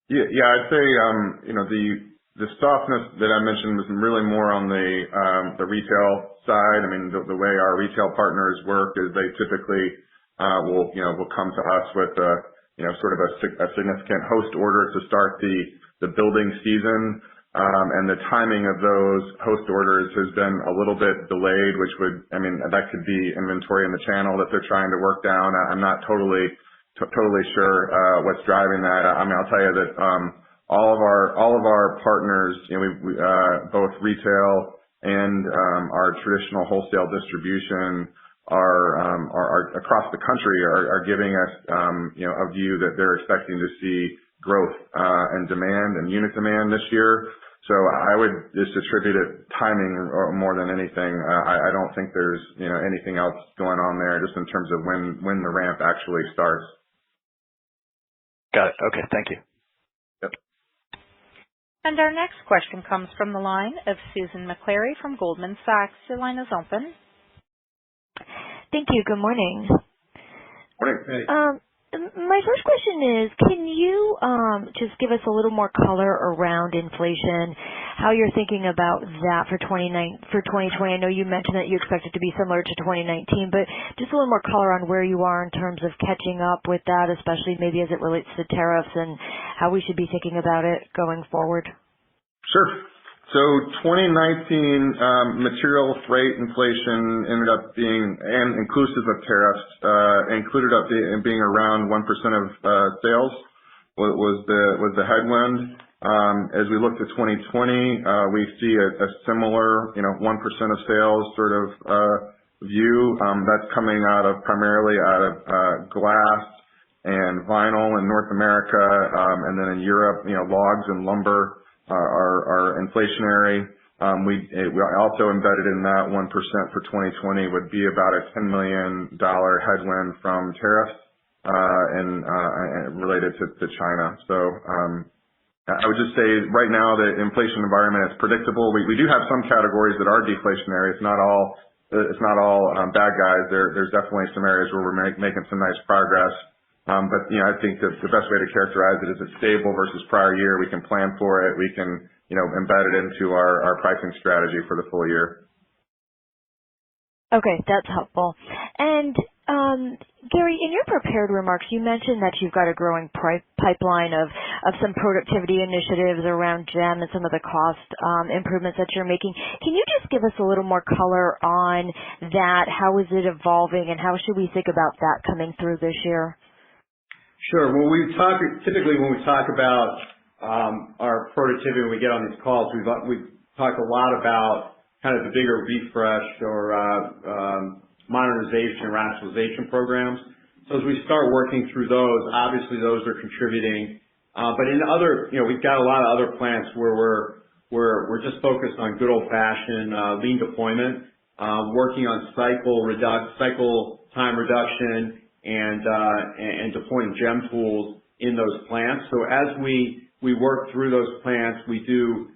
Yeah, I'd say the softness that I mentioned was really more on the retail side. I mean, the way our retail partners work is they typically will come to us with sort of a significant host order to start the building season. and the timing of those host orders has been a little bit delayed, which that could be inventory in the channel that they're trying to work down. I'm not totally sure what's driving that. I'll tell you that all of our partners, we both retail and our traditional wholesale distribution are across the country are giving us a view that they're expecting to see growth and demand and unit demand this year. So I would just attribute it timing more than anything. I don't think there's anything else going on there, just in terms of when the ramp actually starts. Got it. Okay, thank you. Yep. And our next question comes from the line of Susan McClary from Goldman Sachs. Your line is open. Thank you. Good morning. Morning. Hey. My first question is, can you just give us a little more color around inflation, how you're thinking about that for 2020? I know you mentioned that you expect it to be similar to 2019, but just a little more color on where you are in terms of catching up with that, especially maybe as it relates to tariffs and how we should be thinking about it going forward. Sure. So 2019 material freight inflation ended up being, and inclusive of tariffs, being around 1% of sales was the headwind. As we look to 2020, we see a similar 1% of sales sort of view. That's coming primarily out of glass and vinyl in North America, and then in Europe, logs and lumber are inflationary. We also embedded in that 1% for 2020 would be about a $10 million headwind from tariffs and related to China. So I would just say right now the inflation environment is predictable. We do have some categories that are deflationary. It's not all bad guys. There's definitely some areas where we're making some nice progress. But I think that the best way to characterize it is it's stable versus prior year. We can plan for it. We can embed it into our pricing strategy for the full year. Okay, that's helpful. And Gary, in your prepared remarks, you mentioned that you've got a growing pipeline of some productivity initiatives around GEM and some of the cost improvements that you're making. Can you just give us a little more color on that? How is it evolving, and how should we think about that coming through this year? Sure. Well, typically when we talk about our productivity when we get on these calls, we've talked a lot about kind of the bigger refresh or modernization and rationalization programs. So as we start working through those, obviously those are contributing. But in other, we've got a lot of other plants where we're just focused on good old-fashioned lean deployment, working on cycle time reduction, and deploying GEM tools in those plants. So as we work through those plants, we do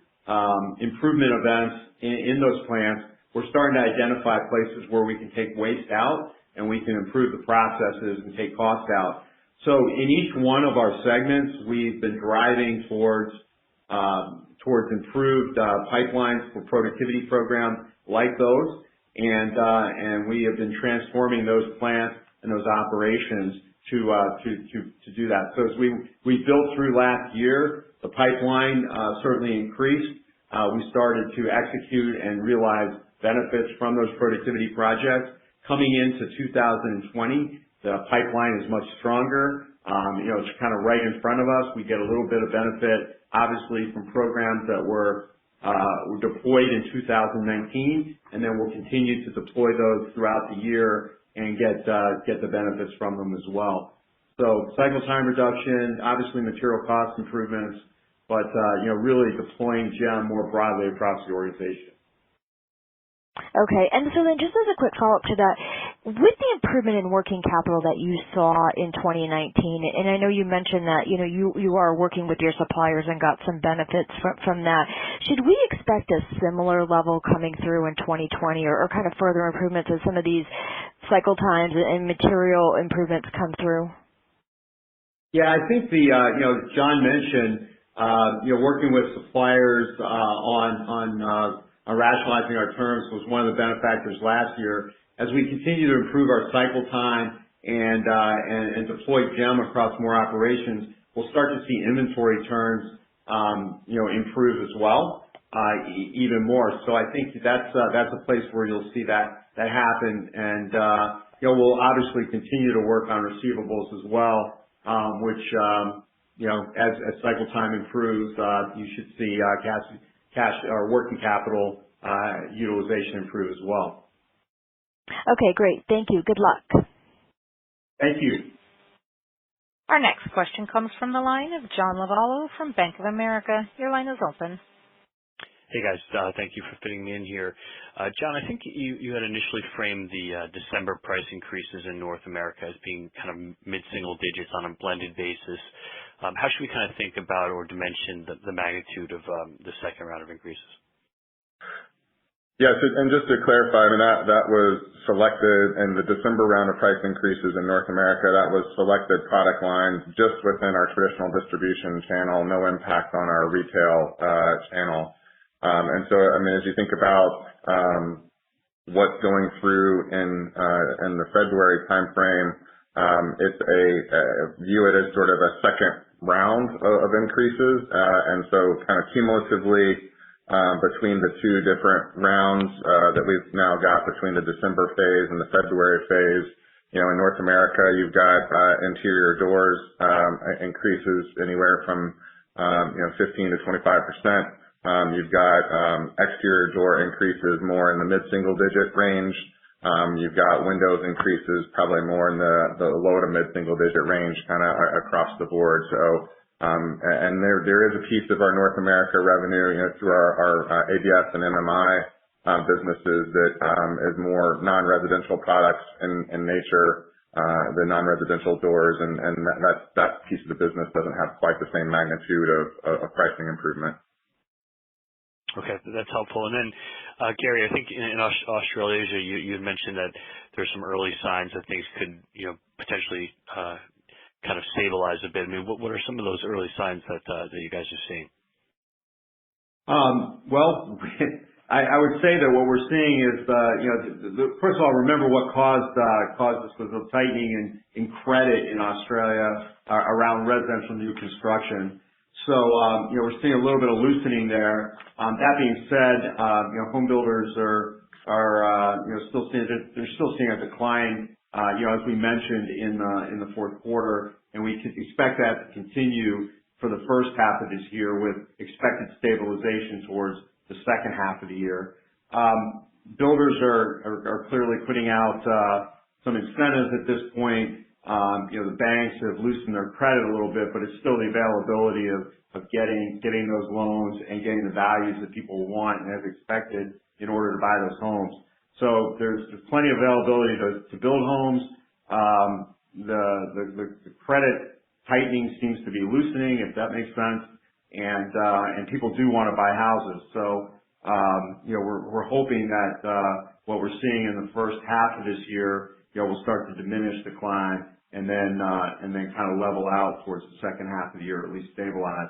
improvement events in those plants. We're starting to identify places where we can take waste out and we can improve the processes and take costs out. So in each one of our segments, we've been driving towards improved pipelines for productivity programs like those, and we have been transforming those plants and those operations to do that. So as we built through last year, the pipeline certainly increased. We started to execute and realize benefits from those productivity projects. Coming into 2020, the pipeline is much stronger. It's kind of right in front of us. We get a little bit of benefit, obviously, from programs that were deployed in 2019, and then we'll continue to deploy those throughout the year and get the benefits from them as well. So cycle time reduction, obviously material cost improvements, but really deploying GEM more broadly across the organization. Okay, and so then just as a quick follow-up to that, with the improvement in working capital that you saw in 2019, and I know you mentioned that you are working with your suppliers and got some benefits from that, should we expect a similar level coming through in 2020 or kind of further improvements as some of these cycle times and material improvements come through? Yeah, I think John mentioned working with suppliers on rationalizing our terms was one of the benefactors last year. As we continue to improve our cycle time and deploy GEM across more operations, we'll start to see inventory turns improve as well, even more. So I think that's a place where you'll see that happen. And, we'll obviously continue to work on receivables as well, which, as cycle time improves, you should see cash or working capital utilization improve as well. Okay, great. Thank you. Good luck. Thank you. Our next question comes from the line of John Lovallo from Bank of America. Your line is open. Hey, guys. Thank you for fitting me in here. John, I think you had initially framed the December price increases in North America as being kind of mid-single digits on a blended basis. How should we kind of think about or dimension the magnitude of the second round of increases? Yes, and just to clarify, I mean, that was selected in the December round of price increases in North America. That was selected product lines just within our traditional distribution channel, no impact on our retail channel. And so, I mean, as you think about what's going through in the February timeframe, it's view it as sort of a second round of increases, and so kind of cumulatively between the two different rounds that we've now got between the December phase and the February phase. In North America, you've got interior doors increases anywhere from 15 to 25%. You've got exterior door increases more in the mid-single digit range. You've got windows increases probably more in the low to mid-single digit range, kind of across the board. So. And there is a piece of our North America revenue, through our ABS and MMI businesses that is more non-residential products in nature, the non-residential doors, and that piece of the business doesn't have quite the same magnitude of pricing improvement. Okay, that's helpful. And then, Gary, I think in Australasia, you had mentioned that there's some early signs that things could, potentially kind of stabilize a bit. I mean, what are some of those early signs that you guys are seeing? Well, I would say that what we're seeing is, first of all, remember what caused this was the tightening in credit in Australia around residential new construction. So, we're seeing a little bit of loosening there. That being said, home builders are still seeing a decline. As we mentioned in the fourth quarter, and we expect that to continue for the first half of this year with expected stabilization towards the second half of the year. Builders are clearly putting out some incentives at this point. The banks have loosened their credit a little bit, but it's still the availability of getting those loans and getting the values that people want and have expected in order to buy those homes. So there's plenty of availability to build homes. The credit tightening seems to be loosening, if that makes sense, and people do want to buy houses. So we're hoping that what we're seeing in the first half of this year will start to diminish decline and then kind of level out towards the second half of the year, or at least stabilize.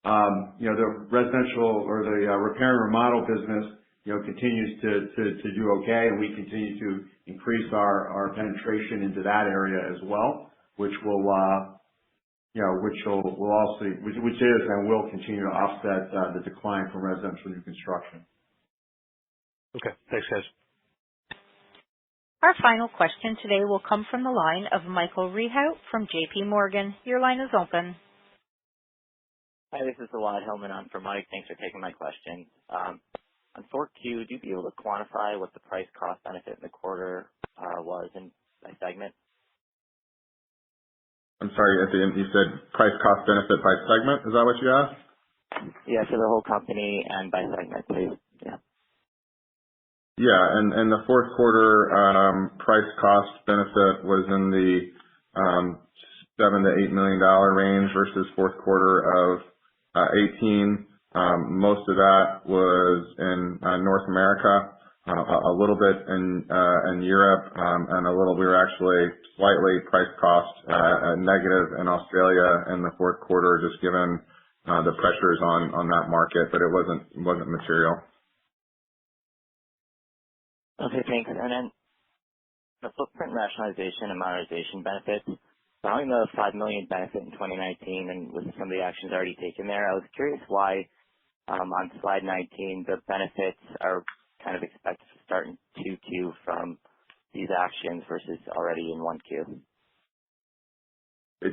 The residential or the repair and remodel business continues to do okay, and we continue to increase our penetration into that area as well, which is and will continue to offset the decline from residential new construction. Okay, thanks, guys. Our final question today will come from the line of Michael Rehaut from J.P. Morgan. Your line is open. Hi, this is Elad Hillman on for Mike. Thanks for taking my question. On 4Q, would you be able to quantify what the price cost benefit in the quarter was by segment? I'm sorry, at the end you said price cost benefit by segment. Is that what you asked? Yeah, for the whole company and by segment, please. Yeah. Yeah, and the fourth quarter price cost benefit was in the $7 to $8 million range versus fourth quarter of 18. Most of that was in North America, a little bit in Europe, and we were actually slightly price cost negative in Australia in the fourth quarter, just given the pressures on that market, but it wasn't material. Okay, thanks. And then the footprint rationalization and modernization benefits, Following the $5 million benefit in 2019 and with some of the actions already taken there, I was curious why on slide 19 the benefits are kind of expected to start in 2Q from these actions versus already in 1Q. I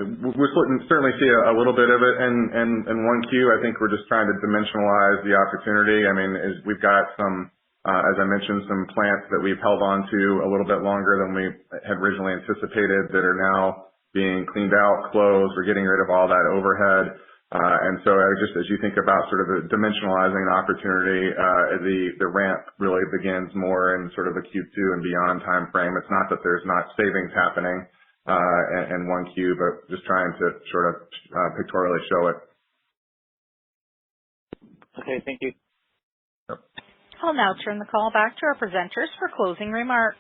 mean, we're certainly see a little bit of it in 1Q. I think we're just trying to dimensionalize the opportunity. I mean, we've got some, as I mentioned, some plants that we've held on to a little bit longer than we had originally anticipated that are now being cleaned out, closed. We're getting rid of all that overhead. And so just as you think about sort of the dimensionalizing an opportunity, the ramp really begins more in sort of the Q2 and beyond time frame. It's not that there's not savings happening in 1Q, but just trying to sort of pictorially show it. Okay, thank you. Yep. I'll now turn the call back to our presenters for closing remarks.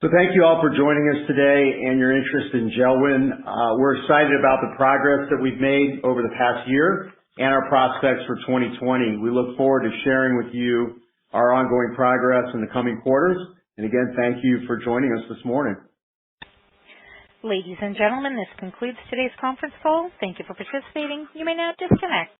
So thank you all for joining us today and your interest in JELD-WEN. We're excited about the progress that we've made over the past year and our prospects for 2020. We look forward to sharing with you our ongoing progress in the coming quarters. And again, thank you for joining us this morning. Ladies and gentlemen, this concludes today's conference call. Thank you for participating. You may now disconnect.